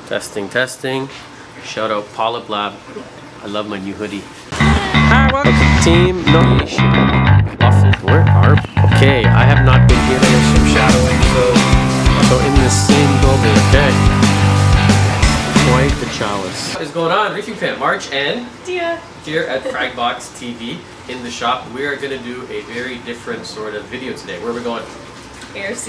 Testing, testing. Shout out Polyp Lab. I love my new hoodie. Hi, welcome to Team Nation. Where are? Okay, I have not been here. There's some shadowing, so in the same building. Okay. Quite the chalice. What is going on, Reefing fan? March and Tia here at Fragbox TV in the shop. We are going to do a very different sort of video today. Where are we going? ARC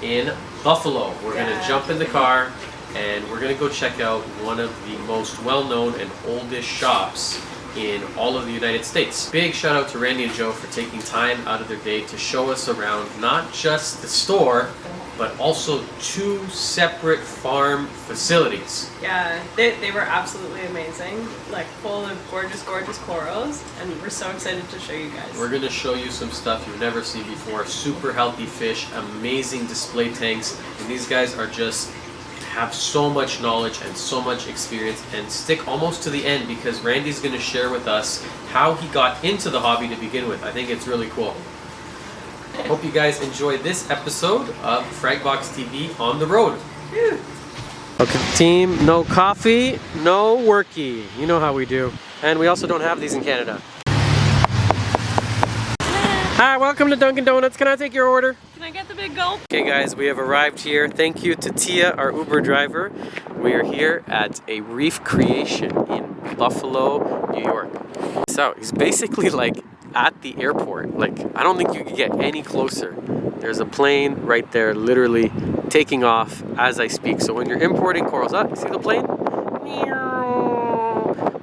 in Buffalo. We're going to jump in the car and we're going to go check out one of the most well-known and oldest shops in all of the United States. Big shout out to Randy and Joe for taking time out of their day to show us around not just the store, but also two separate farm facilities. Yeah, they were absolutely amazing. Like full of gorgeous, gorgeous corals, and we're so excited to show you guys. We're gonna show you some stuff you've never seen before. Super healthy fish, amazing display tanks, and these guys are just have so much knowledge and so much experience. And stick almost to the end because Randy's gonna share with us how he got into the hobby to begin with. I think it's really cool. Hope you guys enjoy this episode of Fragbox TV on the road. Whew. Okay, team, no coffee, no worky. You know how we do. And we also don't have these in Canada. Hi, welcome to Dunkin' Donuts. Can I take your order? Can I get the big gulp? Okay guys, we have arrived here. Thank you to Tia, our Uber driver. We are here at a Reef creation in Buffalo, New York. So he's basically like at the airport. Like, I don't think you could get any closer. There's a plane right there literally taking off as I speak. So when you're importing corals, you see the plane? When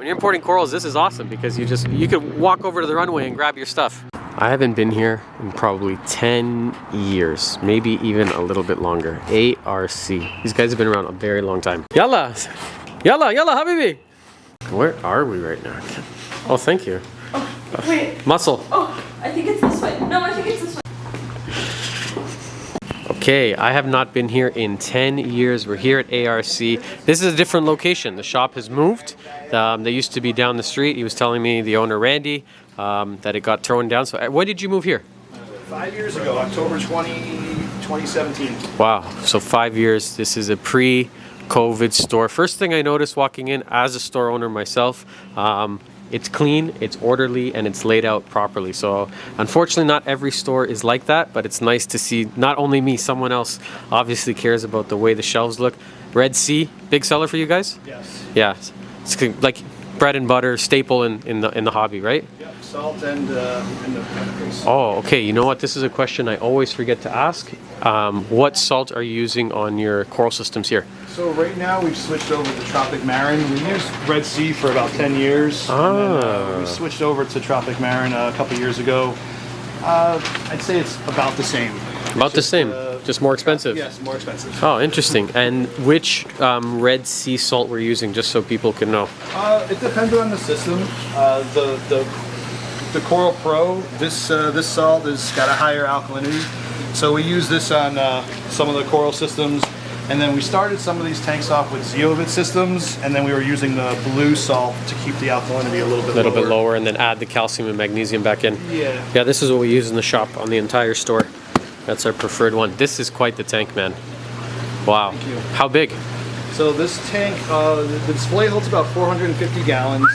you're importing corals, this is awesome because you could walk over to the runway and grab your stuff. I haven't been here in probably 10 years, maybe even a little bit longer. ARC. These guys have been around a very long time. Yalla! Yalla, yalla, habibi! Where are we right now? Oh, thank you. Oh, wait. Muscle. Oh, I think it's this way. No, I think it's this way. Okay, I have not been here in 10 years. We're here at ARC. This is a different location. The shop has moved. They used to be down the street. He was telling me, the owner Randy, that it got thrown down. So when did you move here? 5 years ago, October 2017. Wow, so 5 years. This is a pre-COVID store. First thing I noticed walking in as a store owner myself, it's clean, it's orderly, and it's laid out properly. So unfortunately not every store is like that, but it's nice to see not only me, someone else obviously cares about the way the shelves look. Red Sea, big seller for you guys? Yes. Yeah, it's like bread and butter, staple in the hobby, right? Yep, salt and the chemicals. Oh, okay, you know what? This is a question I always forget to ask. What salt are you using on your coral systems here? So right now we've switched over to Tropic Marin. We used Red Sea for about 10 years. And then, we switched over to Tropic Marin a couple years ago. I'd say it's about the same. About the same, just more expensive? Yes, more expensive. Oh, interesting. And which Red Sea salt we're using, just so people can know? It depends on the system. The Coral Pro, this salt has got a higher alkalinity. So we use this on some of the coral systems. And then we started some of these tanks off with zeolite systems, and then we were using the blue salt to keep the alkalinity a little bit lower, and then add the calcium and magnesium back in. Yeah. Yeah, this is what we use in the shop on the entire store. That's our preferred one. This is quite the tank, man. Wow. Thank you. How big? So this tank, the display holds about 450 gallons.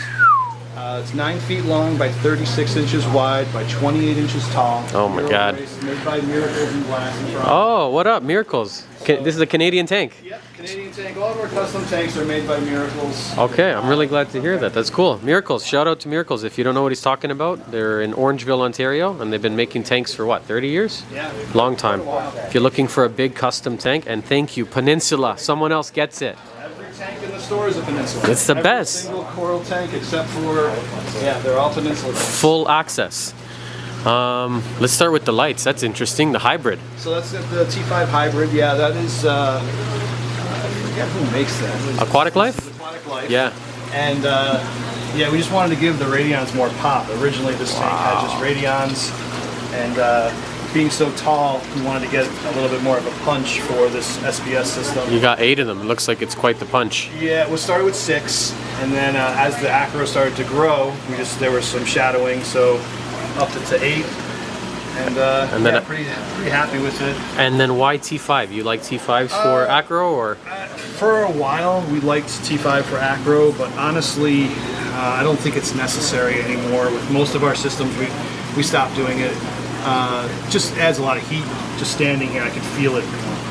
It's 9 feet long by 36 inches wide by 28 inches tall. Oh my God. Made by Miracles in Glass and Toronto. Oh, what up, Miracles? This is a Canadian tank. Yep, Canadian tank. All of our custom tanks are made by Miracles. Okay, I'm really glad to hear that. That's cool. Miracles, shout out to Miracles. If you don't know what he's talking about, they're in Orangeville, Ontario, and they've been making tanks for what, 30 years? Yeah. Long time. If you're looking for a big custom tank, and thank you, Peninsula, someone else gets it. Every tank in the store is a Peninsula. It's the best. Every single coral tank except for, they're all Peninsula tanks. Full access. Let's start with the lights. That's interesting. The hybrid. So that's the T5 hybrid. Yeah, that is, I forget who makes that. Aquatic Life? Aquatic Life. Yeah. And yeah, we just wanted to give the radions more pop. Originally this tank had just radions, and being so tall, we wanted to get a little bit more of a punch for this SBS system. You got 8 of them. It looks like it's quite the punch. Yeah, we started with 6, and then as the acro started to grow, there was some shadowing, so upped it to 8. and then yeah, pretty happy with it. And then why T5? You like T5s for acro, or? For a while, we liked T5 for acro, but honestly, I don't think it's necessary anymore. With most of our systems, we stopped doing it. Just adds a lot of heat. Just standing here, I could feel it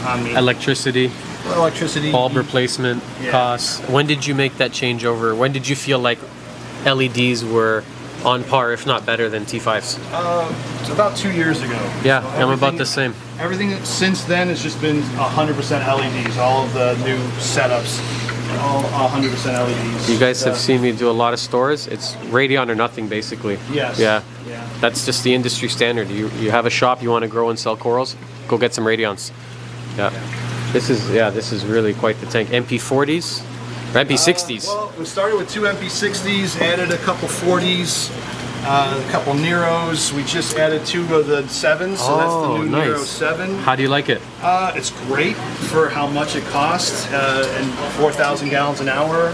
on me. Electricity, bulb heat. replacement costs. When did you make that changeover? When did you feel like LEDs were on par, if not better, than T5s? It's about 2 years ago. Yeah, So I'm about the same. Everything since then has just been 100% LEDs. All of the new setups, all 100% LEDs. You guys have seen me do a lot of stores. It's Radeon or nothing, basically. Yes. Yeah. Yeah. That's just the industry standard. You have a shop, you want to grow and sell corals, go get some Radeons. Yeah. This is really quite the tank. MP40s, or MP60s. Well, we started with 2 MP60s, added a couple 40s, a couple Neros. We just added 2 of the 7s, so that's the new Nero 7. How do you like it? It's great for how much it costs, and 4,000 gallons an hour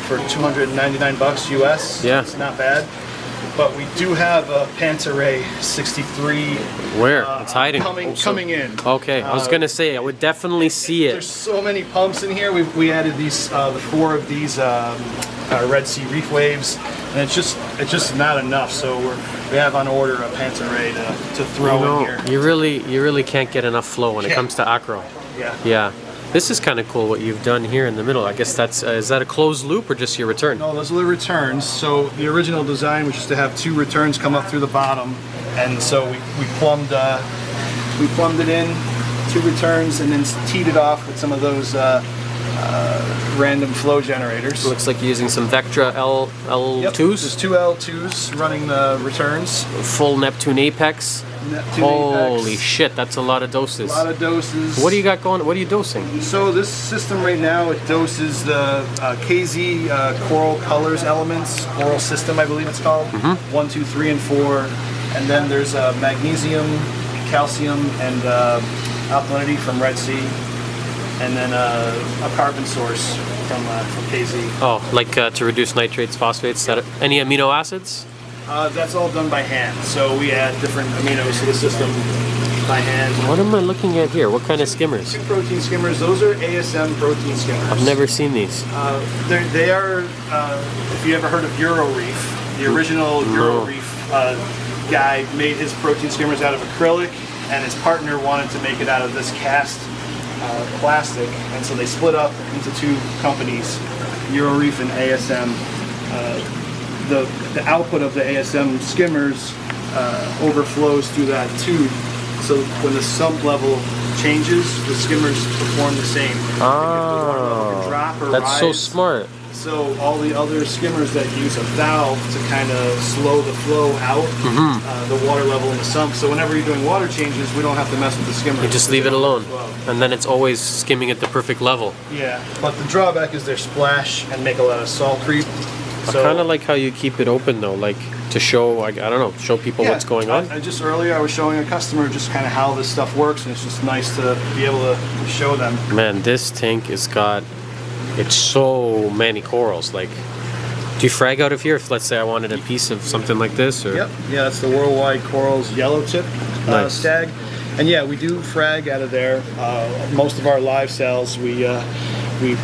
for $299 US. Yeah. It's not bad. But we do have a Pantaray 63. Where? It's hiding. Coming in. Okay, I was gonna say I would definitely see it. There's so many pumps in here. We added these the 4 of these Red Sea Reef waves, and it's just not enough. So we have on order a Pantaray to throw in here. You really can't get enough flow when it comes to acro. Yeah. Yeah. This is kind of cool what you've done here in the middle. I guess that's, is that a closed loop or just your return? No, those are the returns. So the original design was just to have 2 returns come up through the bottom, and so we plumbed it in, 2 returns, and then teed it off with some of those random flow generators. Looks like you're using some Vectra L2s. Yep, there's 2 L2s running the returns. Full Neptune Apex. Holy Apex. shit, that's a lot of doses. A lot of doses. What do you got going? What are you dosing? So this system right now, it doses the KZ Coral Colors Elements, Coral System I believe it's called. 1, 2, 3, and 4. And then there's magnesium, calcium, and alkalinity from Red Sea. And then a carbon source from KZ. Oh, like to reduce nitrates, phosphates, any amino acids? That's all done by hand. So we add different aminos to the system by hand. What am I looking at here? What kind of skimmers? 2 protein skimmers. Those are ASM protein skimmers. I've never seen these. They are, if you ever heard of Euro Reef, the original Euro Reef guy made his protein skimmers out of acrylic, and his partner wanted to make it out of this cast plastic, and so they split up into 2 companies, Euro Reef and ASM. The output of the ASM skimmers overflows through that tube, so when the sump level changes, the skimmers perform the same. Oh, drop or that's rise. so smart. So all the other skimmers that use a valve to kind of slow the flow out, the water level in the sump. So whenever you're doing water changes, we don't have to mess with the skimmer. You just leave it alone, and then it's always skimming at the perfect level. Yeah, but the drawback is they splash and make a lot of salt creep. I kind of like how you keep it open though, like to show, like, I don't know, show people what's going on. Just earlier I was showing a customer just kind of how this stuff works, and it's just nice to be able to show them. Man, this tank has got, it's so many corals. Like, do you frag out of here if, let's say, I wanted a piece of something like this? Or? Yep, yeah, that's the Worldwide Corals yellow tip stag. And yeah, we do frag out of there. Most of our live sales, we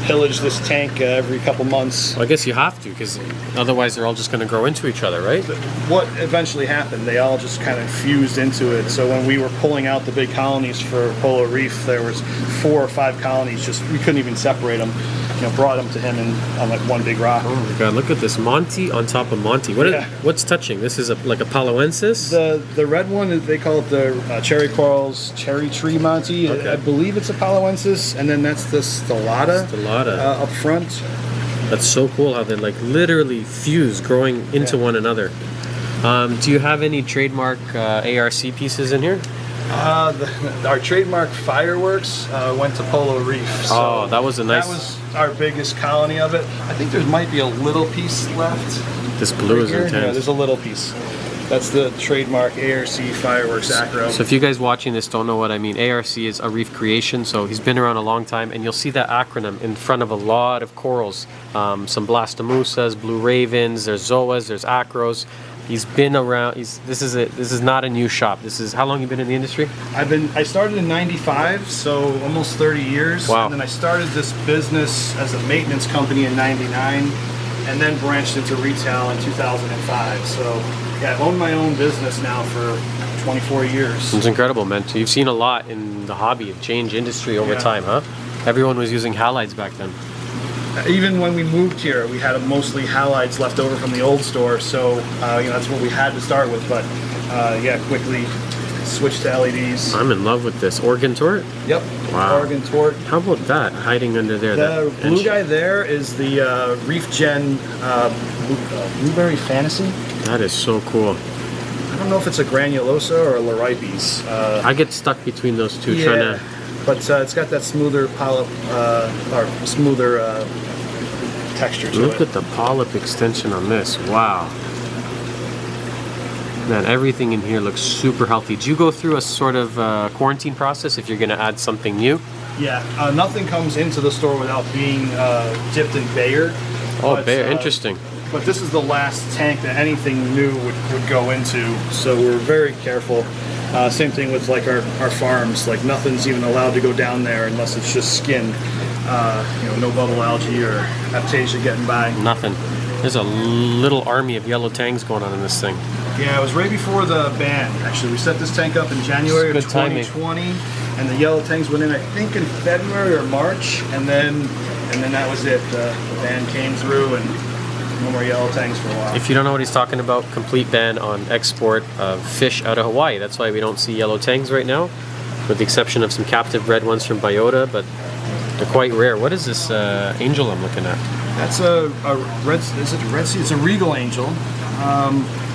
pillage this tank every couple months. Well, I guess you have to, because otherwise they're all just going to grow into each other, right? What eventually happened, they all just kind of fused into it. So when we were pulling out the big colonies for Polar Reef, there was 4 or 5 colonies, just we couldn't even separate them. You know, brought them to him on like one big rock. Oh my god, look at this Monty on top of Monty. What's touching? This is like a Paloensis? The red one, they call it the Cherry Corals Cherry Tree Monty. Okay. I believe it's a Paloensis, and then that's the Stellata. Up front. That's so cool how they like literally fuse, growing into one another. Do you have any trademark ARC pieces in here? Our trademark Fireworks went to Polo Reef. So that was a nice. That was our biggest colony of it. I think there might be a little piece left. This blue is intense. Yeah, there's a little piece. That's the trademark ARC Fireworks Acro. So if you guys watching this don't know what I mean, ARC is a reef creation, so he's been around a long time, and you'll see that acronym in front of a lot of corals. Some blastomusas, blue ravens, there's zoas, there's acros. He's been around. This is not a new shop. This is how long you been in the industry? I started in '95, so almost 30 years. Wow. And then I started this business as a maintenance company in '99, and then branched into retail in 2005. So yeah, I've owned my own business now for 24 years. It's incredible, man. So you've seen a lot in the hobby of change industry over Yeah. time, huh? Everyone was using halides back then. Even when we moved here, we had mostly halides left over from the old store, so that's what we had to start with. But yeah, quickly switched to LEDs. I'm in love with this Organ Torch. Yep. Wow. Organ Torch. How about that hiding under there? The that blue guy there is the Reef Gen Blueberry Fantasy. That is so cool. I don't know if it's a granulosa or a Loripes. I get stuck between those two. Yeah, Trying to. but it's got that smoother polyp or smoother texture to Look it. at the polyp extension on this. Wow. Man, everything in here looks super healthy. Do you go through a sort of quarantine process if you're going to add something new? Yeah, nothing comes into the store without being dipped in Bayer. Oh, But, Bayer, interesting. But this is the last tank that anything new would go into, so we're very careful. Same thing with like our farms, like nothing's even allowed to go down there unless it's just skin. No bubble algae or aptasia getting by. Nothing. There's a little army of yellow tangs going on in this thing. Yeah, it was right before the ban. Actually, we set this tank up in January of Good timing. 2020, and the yellow tanks went in, I think, in February or March, and then that was it. The ban came through, and no more yellow tanks for a while. If you don't know what he's talking about, complete ban on export of fish out of Hawaii. That's why we don't see yellow tangs right now, with the exception of some captive bred ones from biota, but they're quite rare. What is this angel I'm looking at? That's a red. Is it a red sea? It's a regal angel.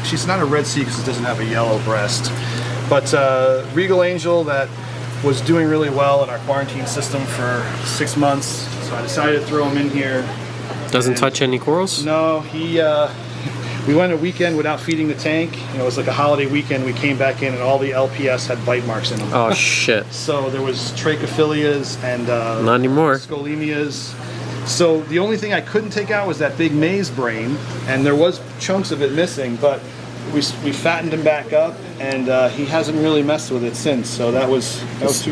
She's not a red sea because it doesn't have a yellow breast, but regal angel that was doing really well in our quarantine system for 6 months. So I decided to throw him in here. Doesn't touch any corals? No, we went a weekend without feeding the tank. It was like a holiday weekend. We came back in and all the LPS had bite marks in them. Oh shit. So there was trichophilias and Not anymore. scholemias. So the only thing I couldn't take out was that big maize brain, and there was chunks of it missing, but we fattened him back up, and he hasn't really messed with it since. So that was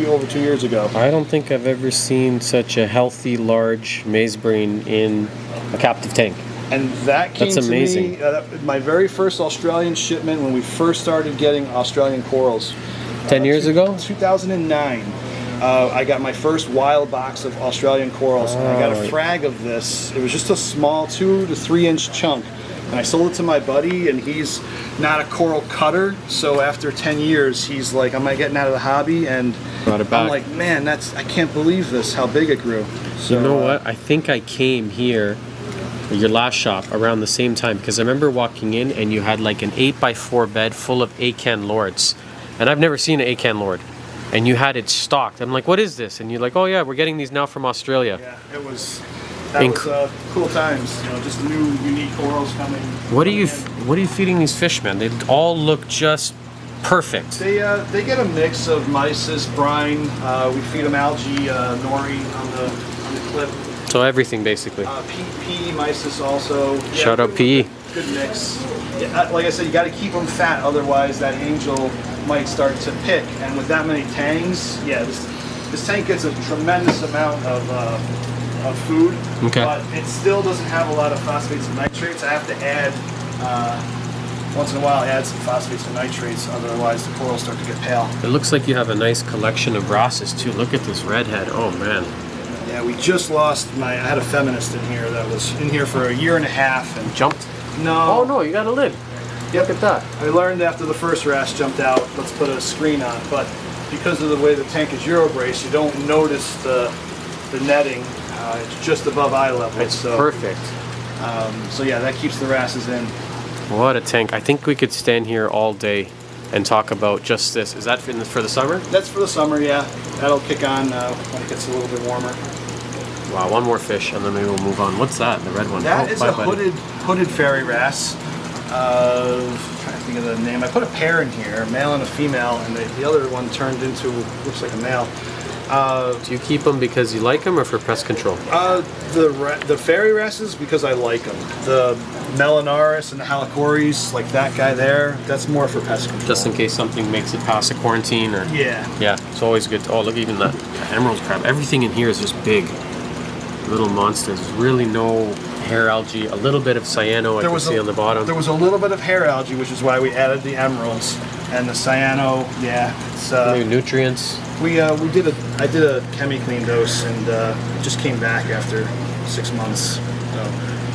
over 2 years ago. I don't think I've ever seen such a healthy, large maize brain in a captive tank. And that came That's amazing. to me, my very first Australian shipment when we first started getting Australian corals. 10 years ago? 2009. I got my first wild box of Australian corals, and I got a frag of this. It was just a small 2 to 3 inch chunk, and I sold it to my buddy, and he's not a coral cutter, so after 10 years, he's like, am I getting out of the hobby? And Brought it back. I'm like, man, I can't believe this, how big it grew. So, You know what? I think I came here, your last shop, around the same time, because I remember walking in and you had like an 8x4 bed full of Acan Lords. And I've never seen an Acan Lord. And you had it stocked. I'm like, what is this? And you're like, oh yeah, we're getting these now from Australia. Yeah, that was cool times. Just new, unique corals coming. What are you feeding these fish, man? They all look just perfect. They get a mix of mysis, brine. We feed them algae, nori on the clip. So everything basically. PE, mysis also. Yeah, Shout out PE. Good mix. Yeah, like I said, you got to keep them fat, otherwise that angel might start to pick. And with that many tangs, yeah, this tank gets a tremendous amount of food, Okay. but it still doesn't have a lot of phosphates and nitrates. I have to add, once in a while, add some phosphates and nitrates, otherwise the corals start to get pale. It looks like you have a nice collection of Rosses too. Look at this redhead. Oh man. Yeah, we just lost I had a feminist in here that was in here for 1.5 years and Jumped? no. Oh no, you got a lid. Yep. Look at that. I learned after the first wrasse jumped out, let's put a screen on, but because of the way the tank is Eurobrace, you don't notice the netting. It's just above eye level. It's so, perfect. So yeah, that keeps the wrasses in. What a tank. I think we could stand here all day and talk about just this. Is that for the summer? That's for the summer, yeah. That'll kick on when it gets a little bit warmer. Wow, one more fish and then maybe we'll move on. What's that? The red one? That Oh, is bye, a buddy. hooded fairy wrasse. I'm trying to think of the name. I put a pair in here, a male and a female, and the other one turned into, looks like a male. Do you keep them because you like them or for pest control? The fairy wrasses because I like them. The Melanaris and the Halicoris, like that guy there, that's more for pest control. Just in case something makes it past the quarantine, or Yeah. yeah, it's always good. Oh, look, even the emerald crab. Everything in here is just big, little monsters. There's really no hair algae. A little bit of cyano I can see on the bottom. There was a little bit of hair algae, which is why we added the emeralds and the cyano. Yeah, it's Maybe nutrients. I did a chemi-clean dose and it just came back after 6 months. So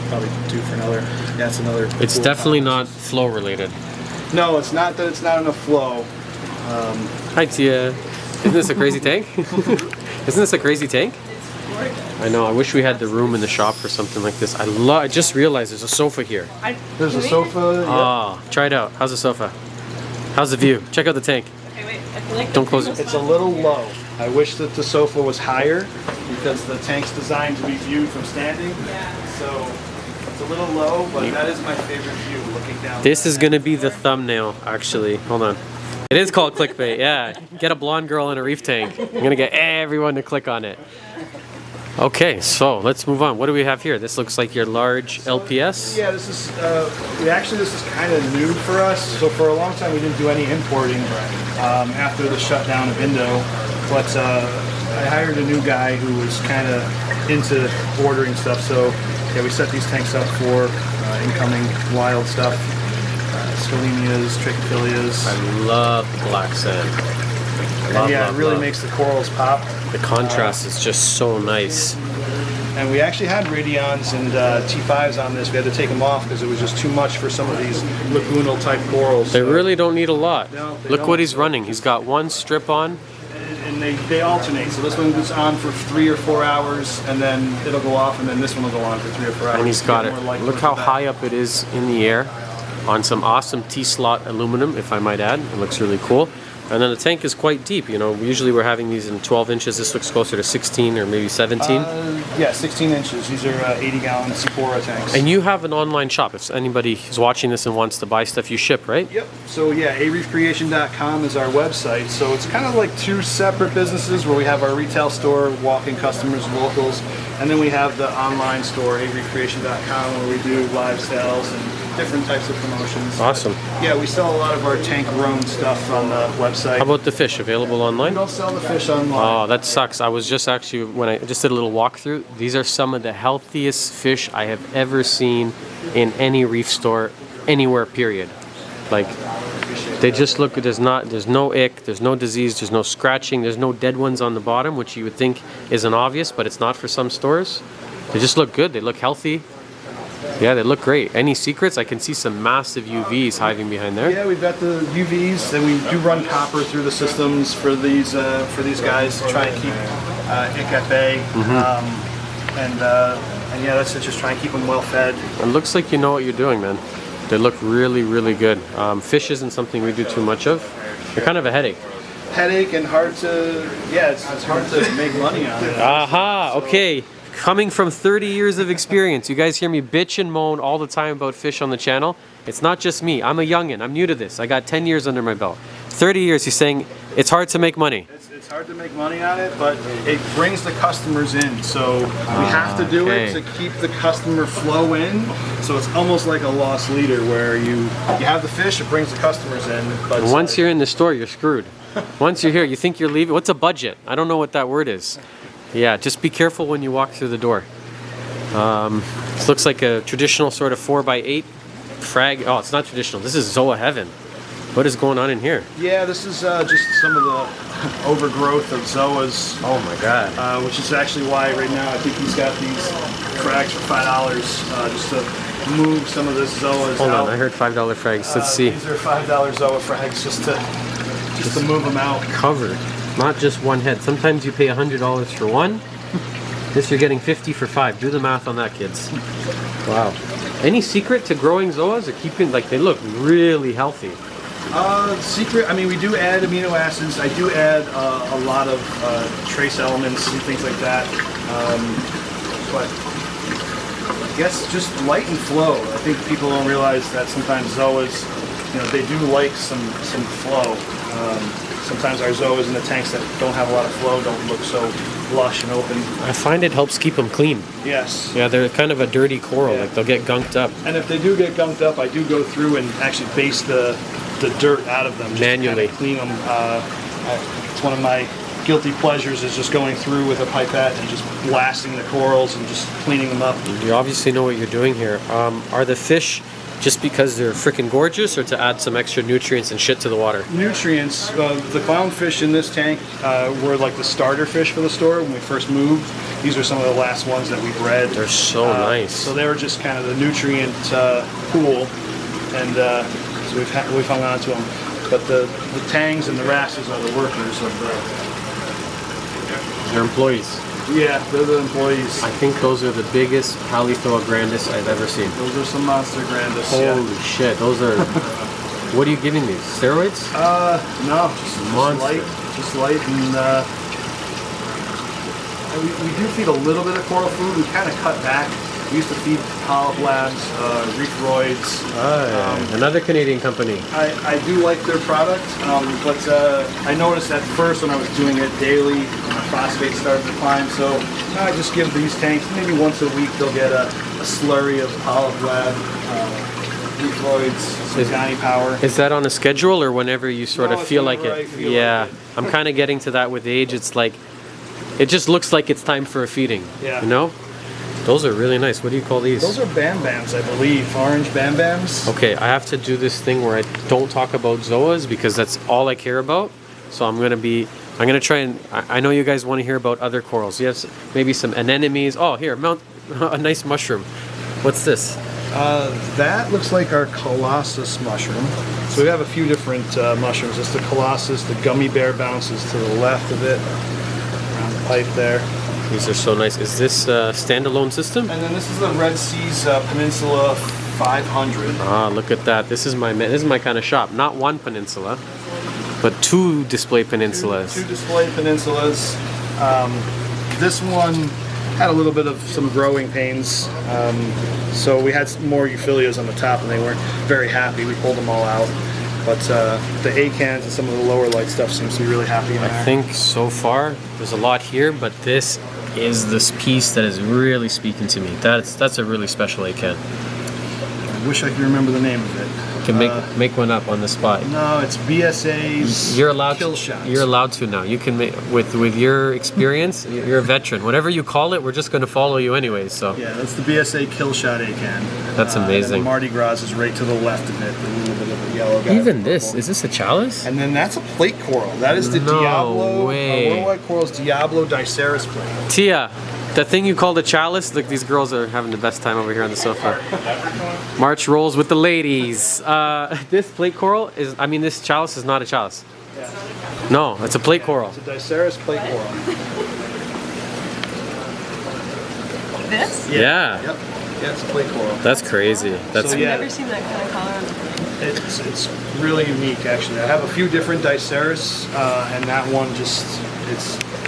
probably due for another. Yeah, it's another. It's cool definitely time. not flow related. No, it's not that it's not enough flow. Hi Tia. Isn't this a crazy tank? Isn't this a crazy tank? It's gorgeous. I know. I wish we had the room in the shop for something like this. I just realized there's a sofa here. There's a sofa. Ah, try it out. How's the sofa? How's the view? Check out the tank. Okay, wait. I feel like Don't close it. It's a little low. I wish that the sofa was higher because the tank's designed to be viewed from standing. Yeah. So it's a little low, but that is my favorite view, looking down. This is gonna be the thumbnail, actually. Hold on. It is called clickbait, yeah. Get a blonde girl in a reef tank. I'm gonna get everyone to click on it. Okay, so let's move on. What do we have here? This looks like your large LPS. Yeah, this is this is kind of new for us. So for a long time we didn't do any importing after the shutdown of Indo. But I hired a new guy who was kind of into ordering stuff. So yeah, we set these tanks up for incoming wild stuff. Scalemias, trichophilias. I love the black sand. And yeah, it really makes the corals pop. The contrast is just so nice. And we actually had radions and T5s on this. We had to take them off because it was just too much for some of these lagoonal type corals. They really don't need a lot. No, they Look don't. what he's running. He's got one strip on. And they alternate. So this one goes on for 3 or 4 hours, and then it'll go off, and then this one will go on for 3 or 4 hours. And he's got it. More light Look with how that. high up it is in the air on some awesome T-slot aluminum, if I might add. It looks really cool. And then the tank is quite deep. You know, usually we're having these in 12 inches. This looks closer to 16 or maybe 17. Yeah, 16 inches. These are 80-gallon Sephora tanks. And you have an online shop. If anybody is watching this and wants to buy stuff, you ship, right? Yep. So yeah, areefcreation.com is our website. So it's kind of like 2 separate businesses where we have our retail store, walk-in customers, locals, and then we have the online store, areefcreation.com, where we do live sales and different types of promotions. Awesome. But, yeah, we sell a lot of our tank-grown stuff on the website. How about the fish? Available online? We don't sell the fish online. Oh, that sucks. I was just actually, when I just did a little walkthrough, these are some of the healthiest fish I have ever seen in any reef store, anywhere, period. Like, they just look, there's no ick, there's no disease, there's no scratching, there's no dead ones on the bottom, which you would think isn't obvious, but it's not for some stores. They just look good, they look healthy. Yeah, they look great. Any secrets? I can see some massive UVs hiding behind there. Yeah, we've got the UVs, and we do run copper through the systems for these guys to try and keep ick at bay. And yeah, that's it. Just try and keep them well fed. It looks like you know what you're doing, man. They look really, really good. Fish isn't something we do too much of. They're kind of a headache. Headache and hard to, yeah, it's hard to make money on it. Aha, okay. Coming from 30 years of experience, you guys hear me bitch and moan all the time about fish on the channel. It's not just me. I'm a youngin'. I'm new to this. I got 10 years under my belt. 30 years, he's saying it's hard to make money. It's hard to make money on it, but it brings the customers in. So we have to do it to keep the customer flow in. So it's almost like a lost leader where you have the fish, it brings the customers in. But And once you're in the store, you're screwed. Once you're here, you think you're leaving. What's a budget? I don't know what that word is. Yeah, just be careful when you walk through the door. This looks like a traditional sort of 4x8 frag. Oh, it's not traditional. This is Zoa heaven. What is going on in here? yeah, this is just some of the overgrowth of zoas. Oh my god. Which is actually why right now I think he's got these frags for $5 just to move some of this zoas Hold out. on, I heard $5 frags. Let's see. These are $5 zoa frags just to move them out. Covered. Not just one head. Sometimes you pay $100 for one. This you're getting 50 for 5. Do the math on that, kids. Wow. Any secret to growing zoas or keeping, like, they look really healthy? Secret, I mean, we do add amino acids. I do add a lot of trace elements and things like that. But I guess just light and flow. I think people don't realize that sometimes zoas, you know, they do like some flow. Sometimes our zoas in the tanks that don't have a lot of flow don't look so lush and open. I find it helps keep them clean. Yes. Yeah, they're kind of a dirty coral. Yeah. Like they'll get gunked up. And if they do get gunked up, I do go through and actually base the dirt out of them. Just Manually. to clean them. It's one of my guilty pleasures is just going through with a pipette and just blasting the corals and just cleaning them up. You obviously know what you're doing here. Are the fish just because they're freaking gorgeous, or to add some extra nutrients and shit to the water? Nutrients. The clownfish in this tank were like the starter fish for the store when we first moved. These are some of the last ones that we bred. They're so nice. So they were just kind of the nutrient pool, and so we've hung on to them. But the tangs and the wrasses are the workers of the. They're employees. Yeah, they're the employees. I think those are the biggest Palithoa grandis I've ever seen. Those are some monster grandis. Holy shit, those are... What are you giving these? Steroids? No, just light, and we do feed a little bit of coral food. We kind of cut back. We used to feed polyp labs, reefroids. Another Canadian company. I do like their product, but I noticed at first when I was doing it daily, my phosphate started to climb. So I just give these tanks maybe once a week. They'll get a slurry of polyp lab, reefroids, some Johnny Power. Is that on a schedule, or whenever you sort of feel like it? Yeah, like it. I'm kind of getting to that with age. It's like, it just looks like it's time for a feeding. Yeah. You know? Those are really nice. What do you call these? Those are Bam Bams, I believe. Orange Bam Bams. Okay, I have to do this thing where I don't talk about zoas because that's all I care about. So I'm gonna try and, I know you guys want to hear about other corals. Yes, maybe some anemones. Oh, here, a nice mushroom. What's this? That looks like our colossus mushroom. So we have a few different mushrooms. It's the colossus, the gummy bear bounces to the left of it, around the pipe there. These are so nice. Is this a standalone system? And then this is the Red Seas Peninsula 500. Ah, look at that. This is my kind of shop. Not one peninsula, but two display peninsulas. Two display peninsulas. This one had a little bit of some growing pains. So we had some more euphyllias on the top and they weren't very happy. We pulled them all out. But the acans and some of the lower light stuff seems to be really happy in there. I think so far there's a lot here, but this is this piece that is really speaking to me. That's a really special acan. I wish I could remember the name of it. You can make one up on the spot. No, it's BSA's kill shot. You're allowed to now. You can make with your experience. You're a veteran. Whatever you call it, we're just going to follow you anyways. So yeah, that's the BSA kill shot acan. That's amazing. And the Mardi Gras is right to the left of it. A little bit of a yellow guy. Even this, is this a chalice? And then that's a plate coral. That is the Diablo. Way. Worldwide Coral's Diablo Diceras plate. Tia, the thing you called a chalice. Look, these girls are having the best time over here on the sofa. March rolls with the ladies. This plate coral is, this chalice is not a chalice. Yeah. No, it's a plate coral. It's a Diceras plate coral. This? Yeah. Yep. Yeah, it's a plate coral. That's crazy. That's So, I've yeah. never seen that kind of color on the plate. It's really unique, actually. I have a few different Diceras, and that one just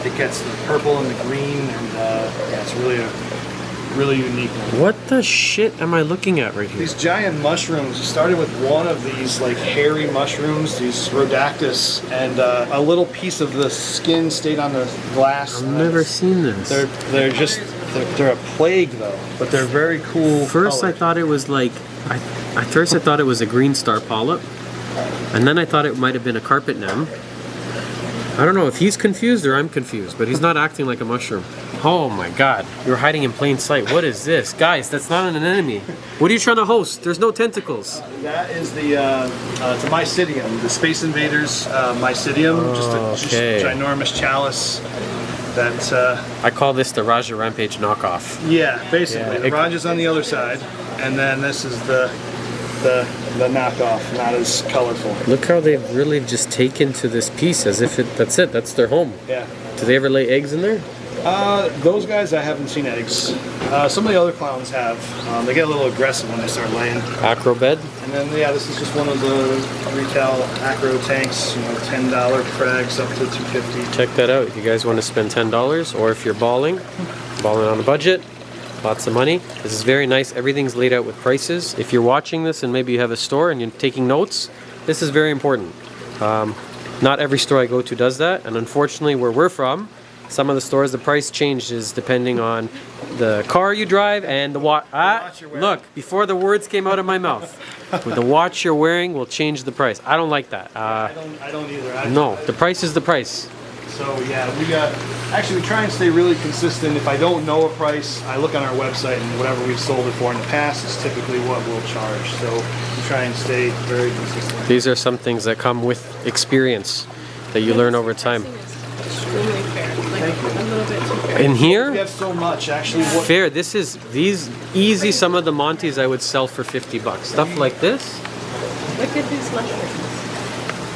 it gets the purple and the green, and yeah, it's really unique one. What the shit am I looking at right here? These giant mushrooms. We started with one of these like hairy mushrooms, these Rhodactis, and a little piece of the skin stayed on the glass. I've never seen this. They're a plague though, but they're very cool. First, colored. I thought it was like, I thought it was a green star polyp, and then I thought it might have been a carpet nem. I don't know if he's confused or I'm confused, but he's not acting like a mushroom. Oh my god, you're hiding in plain sight. What is this? Guys, that's not an anemone. What are you trying to host? There's no tentacles. That is the it's a mycedium, the Space Invaders mycedium, just a ginormous chalice. That I call this the Raja Rampage knockoff. yeah, basically. Yeah, the Raja's on the other side, and then this is the knockoff, not as colorful. Look how they've really just taken to this piece as if that's their home. Yeah. Do they ever lay eggs in there? Those guys I haven't seen eggs. Some of the other clowns have. They get a little aggressive when they start laying. Acrobed? And then yeah, this is just one of the retail acro tanks. $10 frags up to $250. Check that out if you guys want to spend $10, or if you're balling on a budget, lots of money. This is very nice. Everything's laid out with prices. If you're watching this and maybe you have a store and you're taking notes, this is very important. Not every store I go to does that, and unfortunately where we're from, some of the stores, the price changes depending on the car you drive and the watch. Look, before the words came out of my mouth, with the watch you're wearing will change the price. I don't like that. I don't either. No, the price is the price. So yeah, we try and stay really consistent. If I don't know a price, I look on our website, and whatever we've sold it for in the past is typically what we'll charge. So we try and stay very consistent. These are some things that come with experience that you learn over time. Extremely fair. Like Thank you. a little bit too fair. In We here, have so much actually. fair. These easy. Some of the Monties I would sell for $50. Stuff like this. Look at these mushrooms.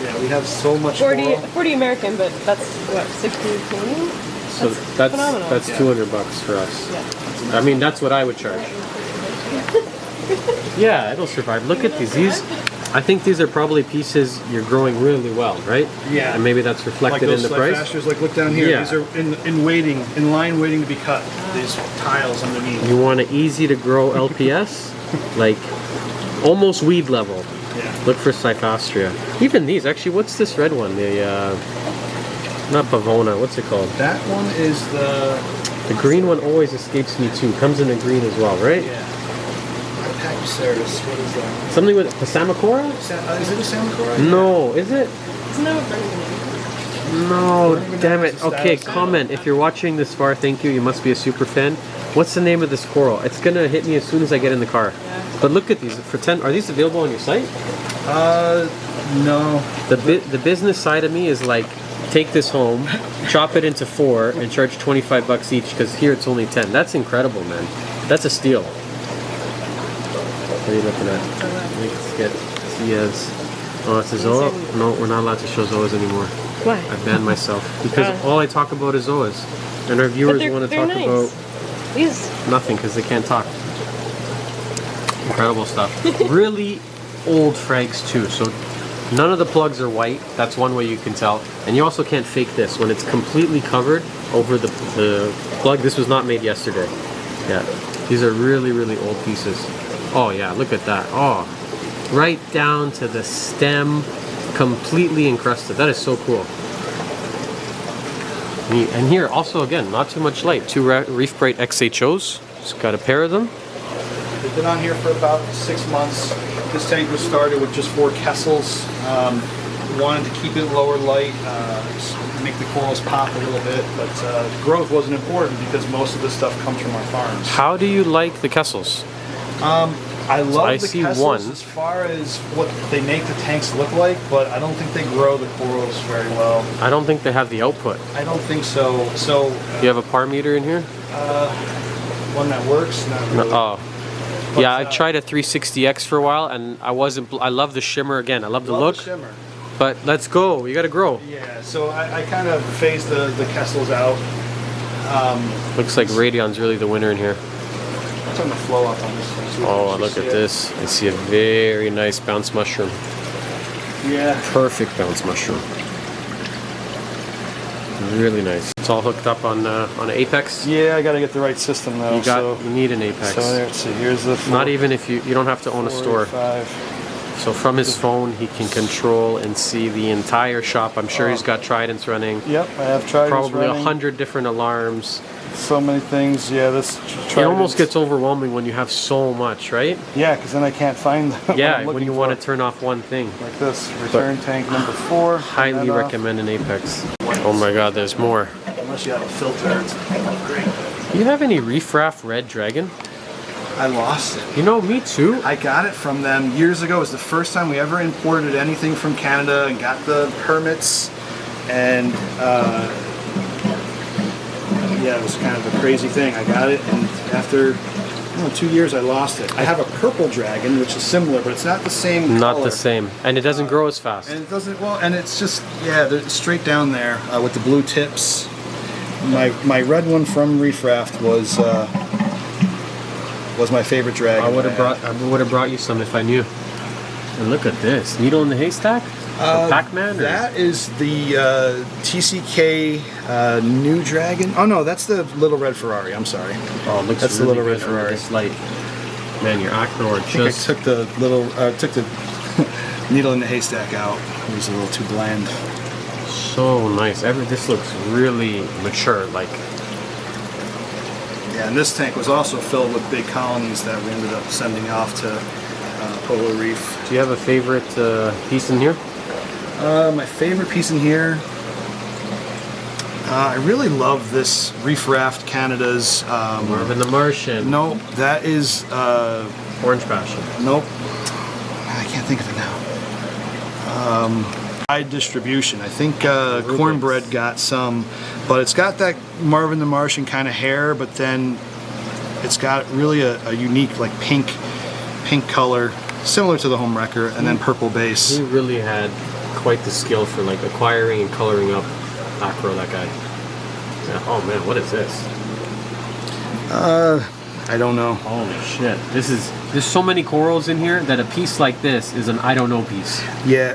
Yeah, we have so much 40 coral. 40 American, but that's what, 60 Canadian? So that's phenomenal. that's Yeah. $200 for us. Yeah. I mean, that's what I would charge. Yeah, it'll survive. Look at these. I think these are probably pieces you're growing really well, right? Yeah. And maybe that's Like reflected in those the price. Cyphasters, like look down here. Yeah. These are in line waiting to be cut. These tiles underneath. You want an easy to grow LPS, like almost weed level. Yeah. Look for Cyphastria. Even these, actually, what's this red one? The not Bavona. What's it called? That one is the The green one always escapes me too. Comes in a green as well, right? yeah. Pachyceras. What is that? Something with Passamacora? Is it a Salmacora? No, is it? Isn't that what burgundy? No, even damn know it. it's a Okay, style. comment. If you're watching this far, thank you. You must be a super fan. What's the name of this coral? It's gonna hit me as soon as I get in the car. Yeah. But look at these. For 10, are these available on your site? No. The business side of me is like, take this home, chop it into 4, and charge $25 each. Because here it's only 10. That's incredible, man. That's a steal. What are you looking at? Let's get Zia's. Oh, it's a Zoa? No, we're not allowed to show Zoas anymore. Why? I banned myself because all I talk about is Zoas, and our viewers want to talk nice. about These. nothing because they can't talk. Incredible stuff. Really old frags too. So none of the plugs are white. That's one way you can tell. And you also can't fake this when it's completely covered over the plug. This was not made yesterday. Yeah, these are really old pieces. Oh yeah, look at that. Oh, right down to the stem, completely encrusted. That is so cool. And here also, again, not too much light. 2 Reef Bright XHOs. Just got a pair of them. They've been on here for about 6 months. This tank was started with just 4 Kessels. Wanted to keep it lower light, make the corals pop a little bit, but growth wasn't important because most of this stuff comes from our farms. How do you like the Kessels? I love I the see Kessels one. as far as what they make the tanks look like, but I don't think they grow the corals very well. I don't think they have the output. I don't think so. So You have a par meter in here? one that works, not No, really. oh. But, Yeah, I tried a 360X for a while, and I wasn't. I love the shimmer again. I love the love look. the shimmer. But let's go. You got to grow. Yeah, so I kind of phased the Kessels out. Looks like Radion's really the winner in here. Turn the flow up on this thing. so we can Oh, actually look see at it. this. I see a very nice bounce mushroom. Yeah. Perfect bounce mushroom. Really nice. It's all hooked up on an Apex. Yeah, I got to get the right system though. You need an Apex. So let's see. Here's the. Not even if you don't have to own a store. 45. So from his phone, he can control and see the entire shop. I'm sure he's got Tridents running. Yep, I have tried. Probably 100 different alarms. So many things. Yeah, this. It almost gets overwhelming when you have so much, right? Yeah, because then I can't find. what Yeah, I'm when looking you want for. to turn off one thing. Like this. Return tank number 4. Highly recommend an Apex. Oh my God, there's more. Unless you have a filter, it's great. You have any Reef Raft Red Dragon? I lost it. You know, me too. I got it from them years ago. It was the first time we ever imported anything from Canada and got the permits. And yeah, it was kind of a crazy thing. I got it, and after 2 years, I lost it. I have a purple dragon, which is similar, but it's not the same Not color. the same. And it doesn't grow as fast. And it doesn't, well, and it's just, yeah, they're straight down there with the blue tips. My red one from Reef Raft was my favorite dragon. I would have brought you some if I knew. And look at this. Needle in the haystack? Pac-Man? That is the TCK new dragon. Oh no, that's the little red Ferrari. I'm sorry. Oh, it looks That's the really little red good under Ferrari. this light. Man, your Acro I think I just... took the little took the needle in the haystack out. It was a little too bland. so nice. This looks really mature. Like, Yeah, and this tank was also filled with big colonies that we ended up sending off to Polo Reef. do you have a favorite piece in here? My favorite piece in here, I really love this Reef Raft Canada's. Marvin the Martian. Nope, that is. Orange Passion. Nope, I can't think of it now. Wide distribution. I think Cornbread got some, but it's got that Marvin the Martian kind of hair, but then it's got really a unique like pink color, similar to the Home Wrecker, and then purple base. He really had quite the skill for like acquiring and coloring up acro, that guy. Yeah. Oh man, what is this? I don't know. Holy shit. There's so many corals in here that a piece like this is an I don't know piece. Yeah,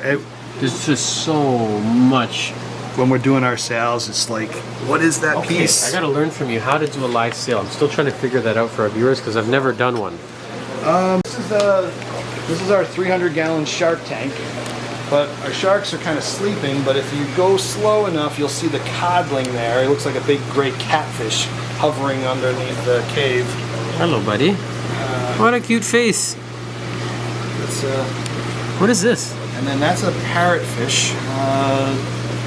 There's just so much. when we're doing our sales, it's like, what is that piece? I gotta learn from you how to do a live sale. I'm still trying to figure that out for our viewers because I've never done one. This is our 300-gallon shark tank, but our sharks are kind of sleeping, but if you go slow enough, you'll see the codling there. It looks like a big gray catfish hovering underneath the cave. Hello, buddy. What a cute face. It's, What is this? and then that's a parrotfish.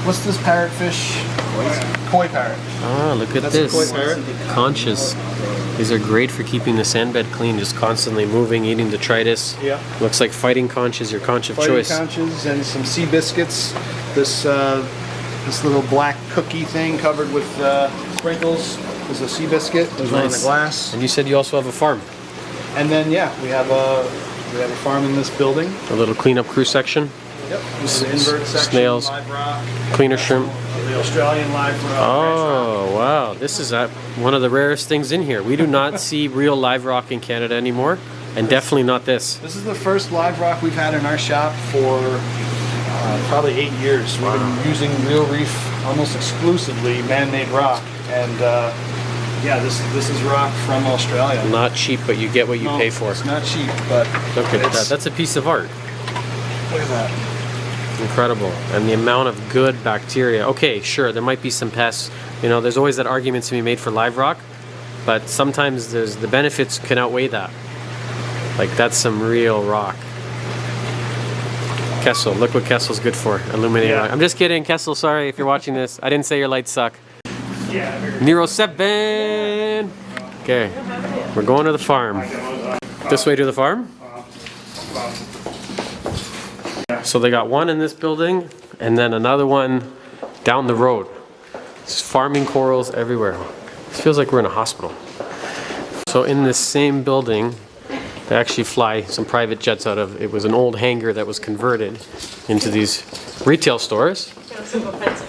What's this parrotfish? Koi parrot. Ah, look at That's a this. koi parrot. Conches. These are great for keeping the sandbed clean, just constantly moving, eating detritus. Yeah. Looks like fighting conch is your conch of choice. Conches and some sea biscuits. This little black cookie thing covered with sprinkles is a sea biscuit. There's one in the glass. And you said you also have a farm. And then yeah, we have a farm in this building. A little cleanup crew section. Yep. This is the invert section. Snails. Live rock. Cleaner shrimp. The Australian live rock. Oh, wow. This is one of the rarest things in here. We do not see real live rock in Canada anymore, and definitely not this. This is the first live rock we've had in our shop for probably 8 years. We've been using Real Reef almost exclusively man-made rock, and yeah, this is rock from Australia. Not cheap, but you get what you pay for. It's not cheap, but Look at that. That's a piece of art. look at that. Incredible. And the amount of good bacteria. Okay, sure, there might be some pests. You know, there's always that argument to be made for live rock, but sometimes the benefits can outweigh that. Like, that's some real rock. Kessel, look what Kessel's good for. Illuminating light. I'm just kidding, Kessel, sorry if you're watching this. I didn't say your lights suck. Yeah. Nero 7! Okay, we're going to the farm. This way to the farm? So they got one in this building and then another one down the road. It's farming corals everywhere. It feels like we're in a hospital. So in this same building, they actually fly some private jets out of, it was an old hangar that was converted into these retail stores.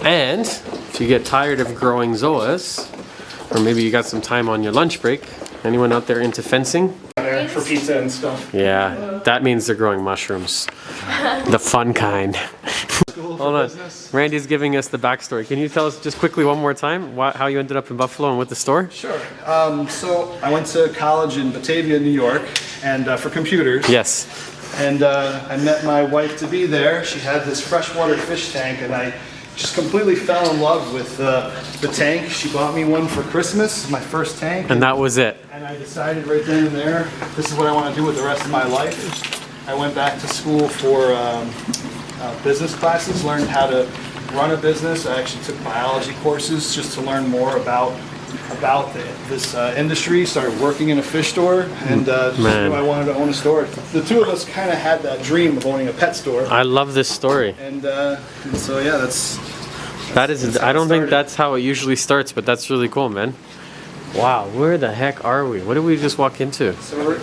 And if you get tired of growing zoas, or maybe you got some time on your lunch break, anyone out there into fencing? For pizza and stuff. Yeah, that means they're growing mushrooms. The fun kind. Hold on. Randy's giving us the backstory. Can you tell us just quickly one more time how you ended up in Buffalo and with the store? Sure. So I went to college in Batavia, New York, and for computers. Yes. And I met my wife-to-be there. She had this freshwater fish tank, and I just completely fell in love with the tank. She bought me one for Christmas, my first tank. And that was it. And I decided right then and there, this is what I want to do with the rest of my life. I went back to school for business classes, learned how to run a business. I actually took biology courses just to learn more about this industry. Started working in a fish store, and just knew I wanted to own a store. The two of us kind of had that dream of owning a pet store. I love this story. And so yeah, That is, I don't think that's how it usually starts, but that's really cool, man. Wow, where the heck are we? What did we just walk into?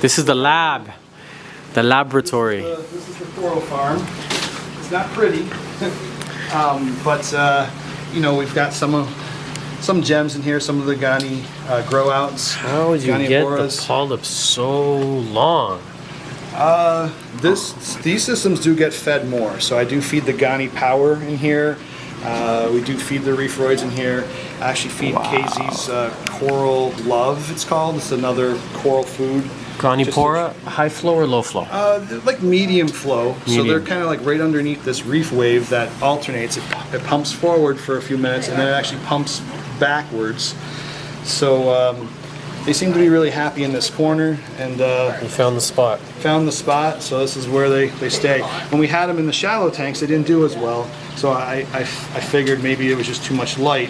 This is the lab. The laboratory. This is the coral farm. It's not pretty, but you know, we've got some gems in here, some of the Ghani grow outs. How would you get the polyps so long? These systems do get fed more, so I do feed the Ghani power in here. We do feed the reef roids in here. I actually feed KZ's Coral Love, it's called. It's another coral food. Granipora, high flow or low flow? They're like medium flow. So Medium. they're kind of like right underneath this reef wave that alternates. It pumps forward for a few minutes and then it actually pumps backwards. So they seem to be really happy in this corner, and You found the spot. found the spot, so this is where they stay. When we had them in the shallow tanks, they didn't do as well, so I figured maybe it was just too much light.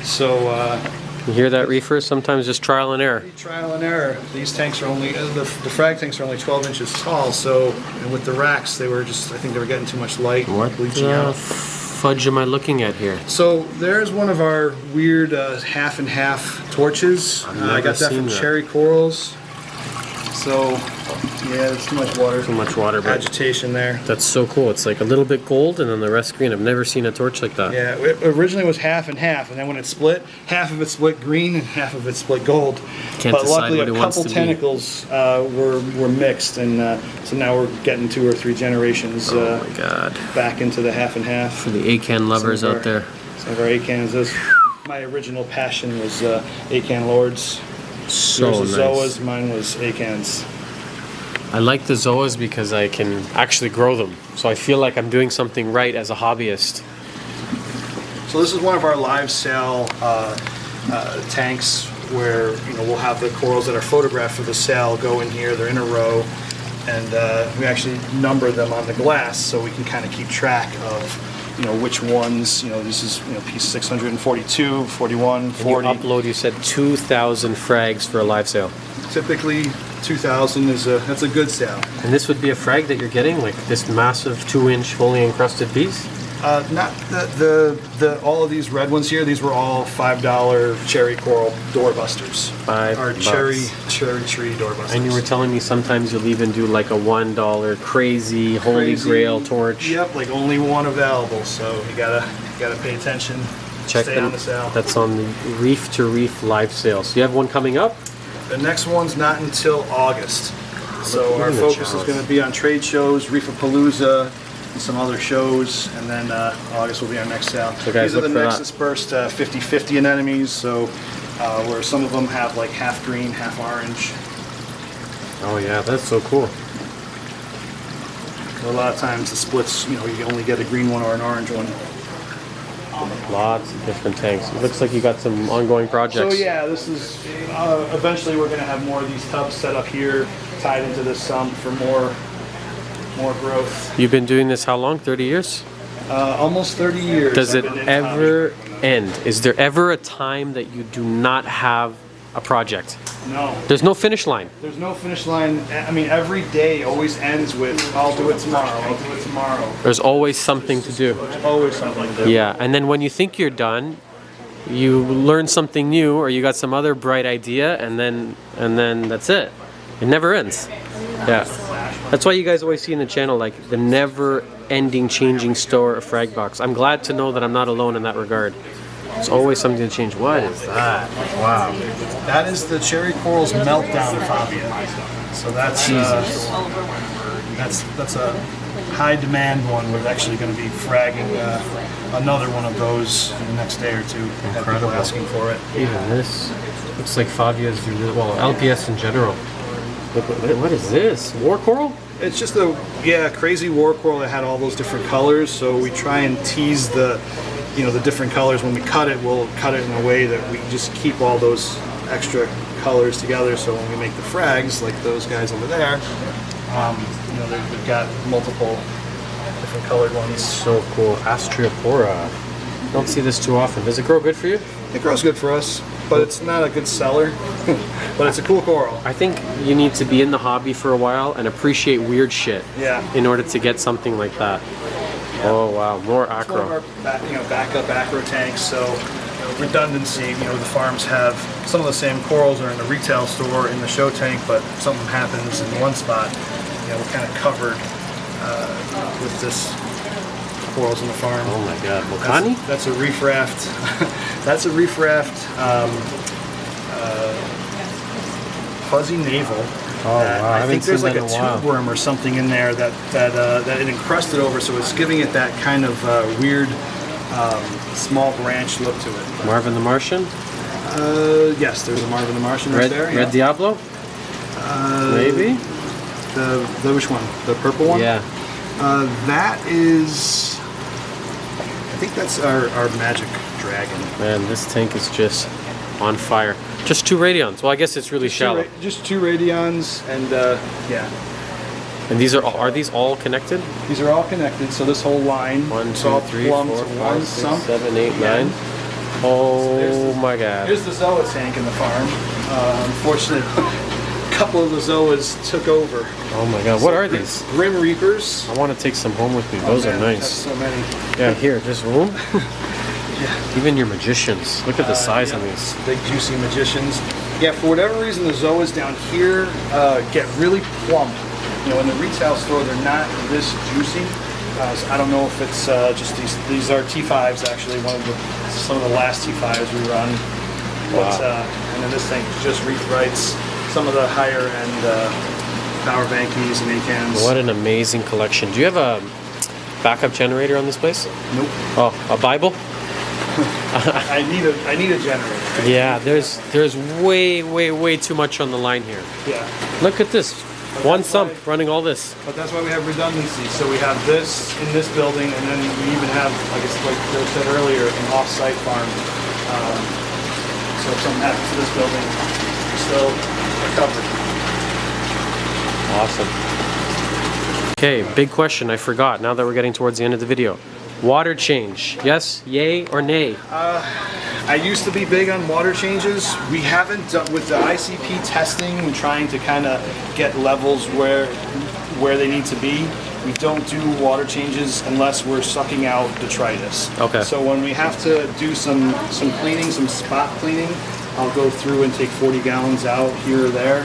So You hear that, reefers? Sometimes just trial and error. trial and error. These tanks are only, the frag tanks are only 12 inches tall, so and with the racks, they were just, I think they were getting too much light, bleaching out. Fudge am I looking at here? So there's one of our weird half and half torches. I got that from Cherry Corals. So yeah, it's too much water. Too much water, but Agitation there. that's so cool. It's like a little bit gold and then the rest green. I've never seen a torch like that. Yeah, it originally was half and half, and then when it split, half of it split green and half of it split gold. Can't but decide luckily, what a it wants couple to be. tentacles were mixed, and so now we're getting 2 or 3 generations Oh my god. back into the half and half. For the Acan lovers Some of out there. Some of our Acans. My original passion was Acan Lords. So Yours was nice. Zoas, mine was Acans. I like the Zoas because I can actually grow them. So I feel like I'm doing something right as a hobbyist. So this is one of our live sale tanks where we'll have the corals that are photographed for the sale go in here. They're in a row, and we actually number them on the glass so we can kind of keep track of which ones. This is piece 642, 41, 40. You upload, you said 2,000 frags for a live sale. Typically 2,000 that's a good sale. And this would be a frag that you're getting, like this massive 2-inch fully encrusted piece? Not all of these red ones here. These were all $5 cherry coral doorbusters. Or cherry tree doorbusters. And you were telling me sometimes you'll even do like a $1 crazy holy grail torch. Yep, like only one available. So you gotta pay attention. Check stay them. on the sale. That's on the Reef to Reef live sale. So you have one coming up? The next one's not until August. So our focus is going to be on trade shows, Reefapalooza, and some other shows, and then August will be our next sale. So guys, these are the look for Nexus Burst 50/50 anemones, so where some of them have like half green, half orange. Oh yeah, that's so cool. So a lot of times the splits, you only get a green one or an orange one. Lots of different tanks. It looks like you got some ongoing projects. So yeah, this is eventually we're going to have more of these tubs set up here, tied into this sump for more growth. You've been doing this how long? 30 years? Almost 30 years. Does I've it been in ever end? Is there ever a time that you do not have a project? No. There's no finish line. There's no finish line. I mean, every day always ends with, I'll do it tomorrow, I'll do it tomorrow. There's always something to do. Always something to do. Yeah, and then when you think you're done, you learn something new or you got some other bright idea and then that's it. It never ends. Yeah. That's why you guys always see in the channel like the never ending changing store of frag box. I'm glad to know that I'm not alone in that regard. There's always something to change. What is that? Wow. That is the Cherry Corals Meltdown Fabia. So that's a high demand one. We're actually going to be fragging another one of those in the next day or two. Incredible. Asking for it. Even this looks like Fabia's, well, LPS in general. What is this? War coral? It's just a crazy war coral that had all those different colors. So we try and tease the different colors. When we cut it, we'll cut it in a way that we just keep all those extra colors together. So when we make the frags, like those guys over there, we've got multiple different colored ones. So cool. Astreopora. Don't see this too often. Does it grow good for you? It grows good for us, but it's not a good seller. But it's a cool coral. I think you need to be in the hobby for a while and appreciate weird shit in order to get something like that. Yeah. Oh wow, more acro. It's one of our backup acro tanks. So redundancy. The farms have some of the same corals are in the retail store in the show tank, but something happens in one spot. We're kind of covered with this corals in the farm. Oh my god, Mokani? That's a reef raft. That's a reef raft. Fuzzy navel. Oh wow, I think there's like a tube worm or something in there that it encrusted over, so it's giving it that kind of weird small branch look to it. Marvin the Martian? Yes, there's a Marvin the Martian right Red, there. Red Diablo? Maybe? The which one? The purple one? Yeah. That is, I think that's our magic dragon. Man, this tank is just on fire. Just 2 radions. Well, I guess it's really shallow. Just 2 radions, and yeah. And these are these all connected? These are all connected, so this whole line. 1, it's 2, all 3, plumbed 4, to 5, one 6, sump. 7, 8, 9. Yeah. Oh my god. Here's the Zoa tank in the farm. Unfortunately, a couple of the Zoas took over. Oh my god, what are these? Grim Reapers. I want to take some home with me. Those are nice. So many. Yeah, here, this room. Yeah. Even your magicians. Look at the size of these. Big juicy magicians. Yeah, for whatever reason, the Zoas down here get really plump. You know, in the retail store, they're not this juicy. So I don't know if it's just these are T5s actually, some of the last T5s we run. But, and then this thing just Reef writes some of the higher end power bankies and A-cans. What an amazing collection. Do you have a backup generator on this place? Nope. Oh, a Bible? I need a generator. Right? Yeah, there's way too much on the line here. Yeah. Look at this. One sump running all this. But that's why we have redundancy. So we have this in this building, and then we even have, like Joe said earlier, an off-site farm. So if something happens to this building, we're still covered. Awesome. Okay, big question I forgot now that we're getting towards the end of the video. Water change. Yes, yay or nay? I used to be big on water changes. We haven't done, with the ICP testing and trying to kind of get levels where they need to be. We don't do water changes unless we're sucking out detritus. Okay. So when we have to do some cleaning, some spot cleaning, I'll go through and take 40 gallons out here or there.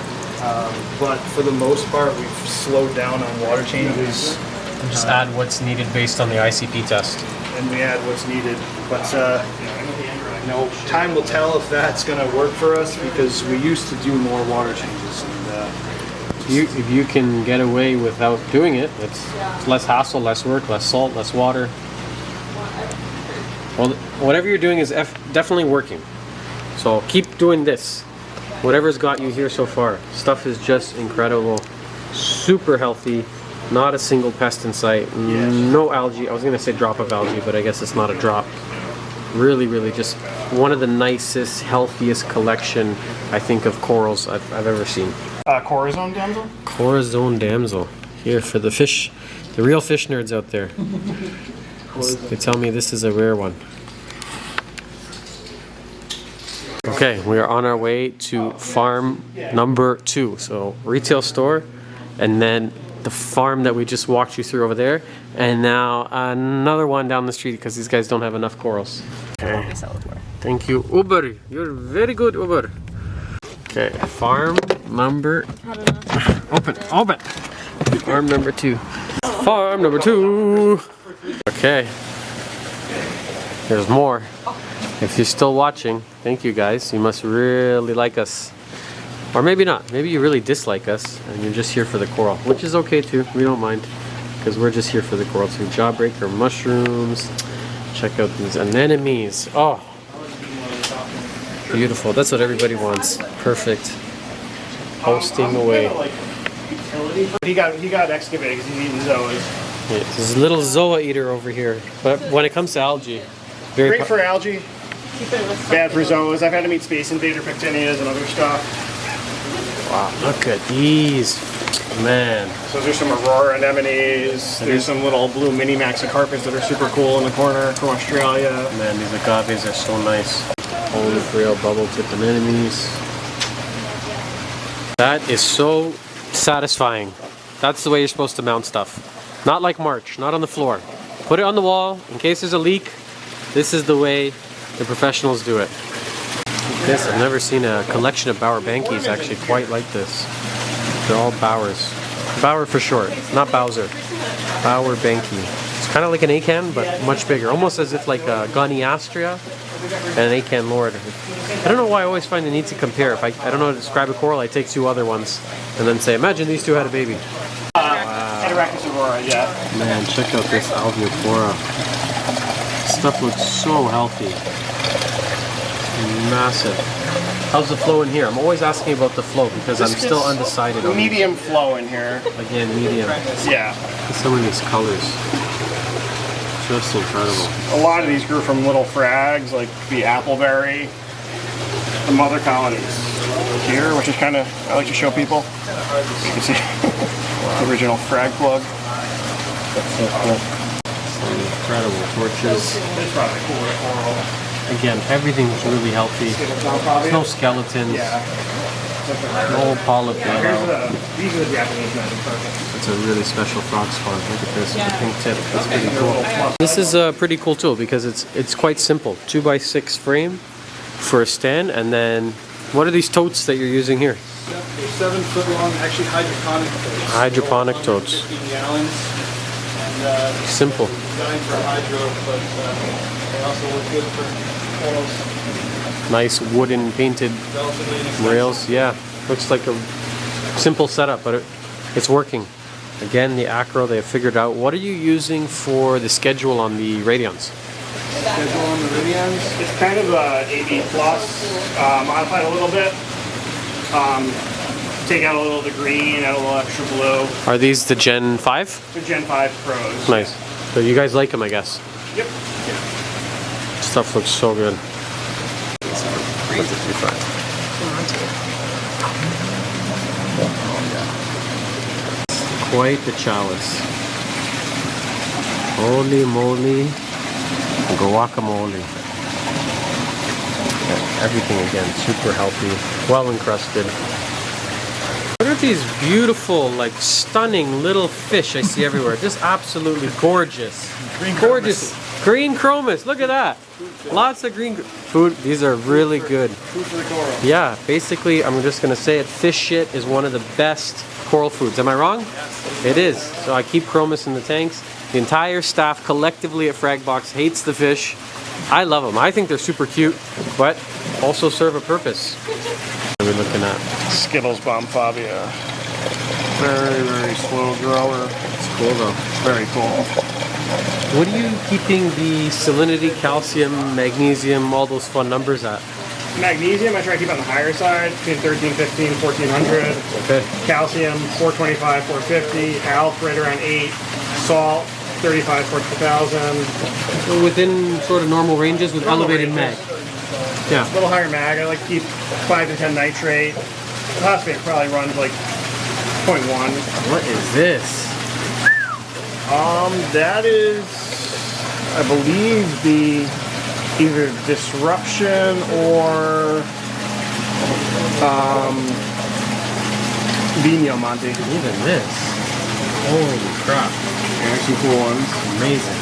But for the most part, we've slowed down on water changes. Just add what's needed based on the ICP test. And we add what's needed. But you know, time will tell if that's going to work for us, because we used to do more water changes. And, if you can get away without doing it, it's less hassle, less work, less salt, less water. Well, whatever you're doing is definitely working. So keep doing this. Whatever's got you here so far. Stuff is just incredible. Super healthy. Not a single pest in sight. No algae. I was going to say drop of algae, but I guess it's not a drop. Really just one of the nicest, healthiest collection, I think, of corals I've ever seen. Corazon damsel? Corazon damsel. Here for the fish, the real fish nerds out there. They tell me this is a rare one. Okay, we are on our way to farm number 2. So retail store, and then the farm that we just walked you through over there, and now another one down the street because these guys don't have enough corals. Okay. Thank you, Uber. You're very good, Uber. Okay, farm number. Open. Farm number 2. Farm number 2. Okay. There's more. If you're still watching, thank you guys. You must really like us. Or maybe not. Maybe you really dislike us and you're just here for the coral, which is okay too. We don't mind, because we're just here for the coral too. Jawbreaker mushrooms. Check out these anemones. Oh, beautiful. That's what everybody wants. Perfect. Posting away. He got excavated because he's eating zoas. Yeah, there's a little zoa eater over here. But when it comes to algae, very Great for algae, bad for zoas. I've had to meet space invader pectinias and other stuff. Wow, look at these, man. So there's some Aurora anemones. There's some little blue mini maxi carpets that are super cool in the corner from Australia. Man, these agaves are so nice. Holy grail bubble tip anemones. That is so satisfying. That's the way you're supposed to mount stuff. Not like March, not on the floor. Put it on the wall in case there's a leak. This is the way the professionals do it. This, I've never seen a collection of Bauer Bankies actually quite like this. They're all Bauers. Bauer for short, not Bowser. Bauer Banky. It's kind of like an acan, but much bigger. Almost as if like a Goniastria and an acan lord. I don't know why I always find the need to compare. If I don't know how to describe a coral, I take 2 other ones and then say, imagine these 2 had a baby. Heteractis Aurora, yeah. Man, check out this Alveophora. Stuff looks so healthy. Massive. How's the flow in here? I'm always asking about the flow because I'm still undecided on Medium flow in here. Again, medium. Yeah. Some of these colors. Just incredible. A lot of these grew from little frags, like the appleberry, the mother colonies here, which is kind of, I like to show people. You can see the original frag plug. That's so cool. Some incredible torches. It's probably cooler coral. Again, everything's really healthy. There's no skeletons. Yeah. No polyp. These are the Japanese magic carpets. It's a really special frog spawn. Look at this, the pink tip. That's pretty cool. This is a pretty cool tool because it's quite simple. 2x6 frame for a stand, and then what are these totes that you're using here? They're 7 foot long, actually hydroponic totes. Hydroponic totes. 15 gallons. And, Simple. designed for hydro, but they also look good for corals. Nice wooden painted Relatively inexpensive. rails. Yeah, looks like a simple setup, but it's working. Again, the acro they have figured out. What are you using for the schedule on the Radions? Schedule on the Radions. It's kind of a AB plus, modified a little bit. Take out a little of the green, add a little extra blue. Are these the Gen 5? The Gen 5 Pros. Nice. So you guys like them, I guess. Yep. Stuff looks so good. Quite the chalice. Holy moly, guacamole. Everything again, super healthy, well encrusted. What are these beautiful, like stunning little fish I see everywhere? Just absolutely gorgeous. Gorgeous. Green chromis, look at that. Lots of green food. These are really good. Food for the coral. Yeah, basically, I'm just gonna say it. Fish shit is one of the best coral foods. Am I wrong? Yes. It is. So I keep chromis in the tanks. The entire staff collectively at Fragbox hates the fish. I love them. I think they're super cute, but also serve a purpose. What are we looking at? Skittles Bombfabia. Very, very slow grower. It's cool though. Very cool. What are you keeping the salinity, calcium, magnesium, all those fun numbers at? Magnesium, I try to keep on the higher side, between 13, 15, 1400. Okay. Calcium, 425, 450. Alk, right around 8. Salt, 35, 40,000. So within sort of normal ranges with elevated mag. Yeah. A little higher mag. I like to keep 5 to 10 nitrate. Phosphate probably runs like 0.1. What is this? That is, I believe, the either disruption or Vino Monte. Even this. Holy crap. Yeah, some cool ones. Amazing.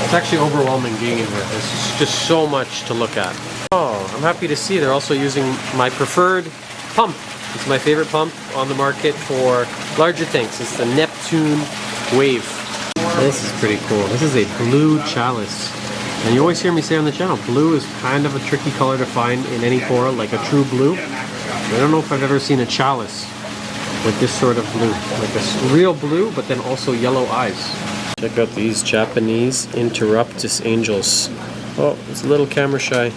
It's actually overwhelming being in here. There's just so much to look at. Oh, I'm happy to see they're also using my preferred pump. It's my favorite pump on the market for larger tanks. It's the Neptune Wave. This is pretty cool. This is a blue chalice. And you always hear me say on the channel, blue is kind of a tricky color to find in any coral, like a true blue. I don't know if I've ever seen a chalice with this sort of blue. Like a real blue, but then also yellow eyes. Check out these Japanese Interruptus angels. Oh, it's a little camera shy.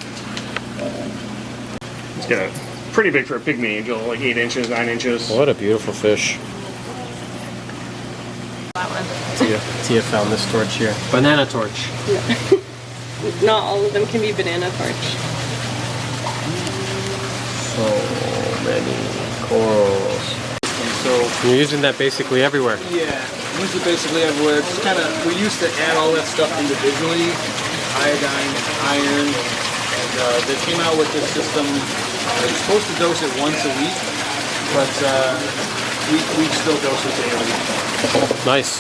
It's got a pretty big for a pygmy angel, like 8 inches, 9 inches. What a beautiful fish. That one. Tia found this torch here. Banana torch. Not all of them can be banana torch. So many corals. So You're using that basically everywhere. yeah, use it basically everywhere. Just kind of, we used to add all that stuff individually, iodine, iron, and they came out with this system. They're supposed to dose it once a week, but we still dose it daily. Nice.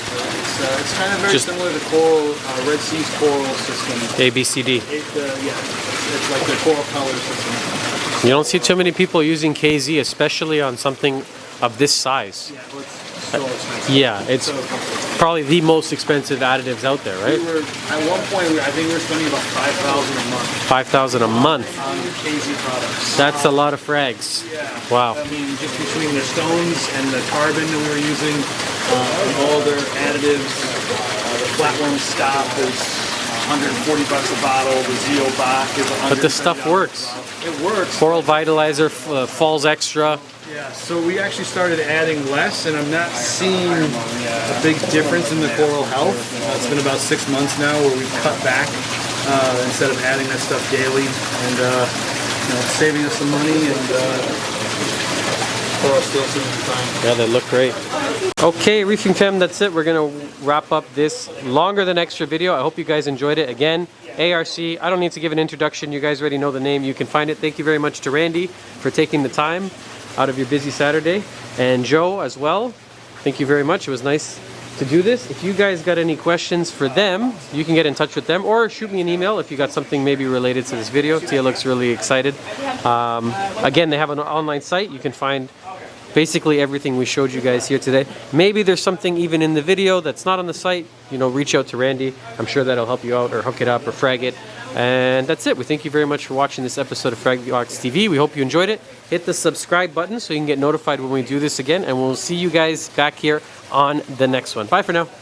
It's kind of very Just- similar to coral, Red Sea's coral system. ABCD. It's like the coral color system. You don't see too many people using KZ, especially on something of this size. Yeah, well, it's so expensive. Yeah, it's So complicated. probably the most expensive additives out there, right? We were at one point. I think we were spending about $5,000 a month 5,000 a month. on KZ products. That's a lot of frags. Yeah. Wow. I mean, just between the stones and the carbon that we were using, and all their additives, the flatworm stop is 140 bucks a bottle. The Zeo Bach is $100. But this stuff works. It works. Coral Vitalizer, Falls Extra. Yeah, so we actually started adding less, and I'm not seeing a big difference in the coral health. It's been about 6 months now where we've cut back instead of adding that stuff daily, and you know, saving us some money, and coral still seems fine. Yeah, they look great. Okay, Reefing Fam, that's it. We're gonna wrap up this longer than extra video. I hope you guys enjoyed it. Again, ARC, I don't need to give an introduction. You guys already know the name. You can find it. Thank you very much to Randy for taking the time out of your busy Saturday, and Joe as well. Thank you very much. It was nice to do this. If you guys got any questions for them, you can get in touch with them or shoot me an email if you got something maybe related to this video. Tia looks really excited. Again, they have an online site. You can find basically everything we showed you guys here today. Maybe there's something even in the video that's not on the site. You know, reach out to Randy. I'm sure that'll help you out, or hook it up or frag it. And that's it. We thank you very much for watching this episode of Fragbox TV. We hope you enjoyed it. Hit the subscribe button so you can get notified when we do this again, and we'll see you guys back here on the next one. Bye for now.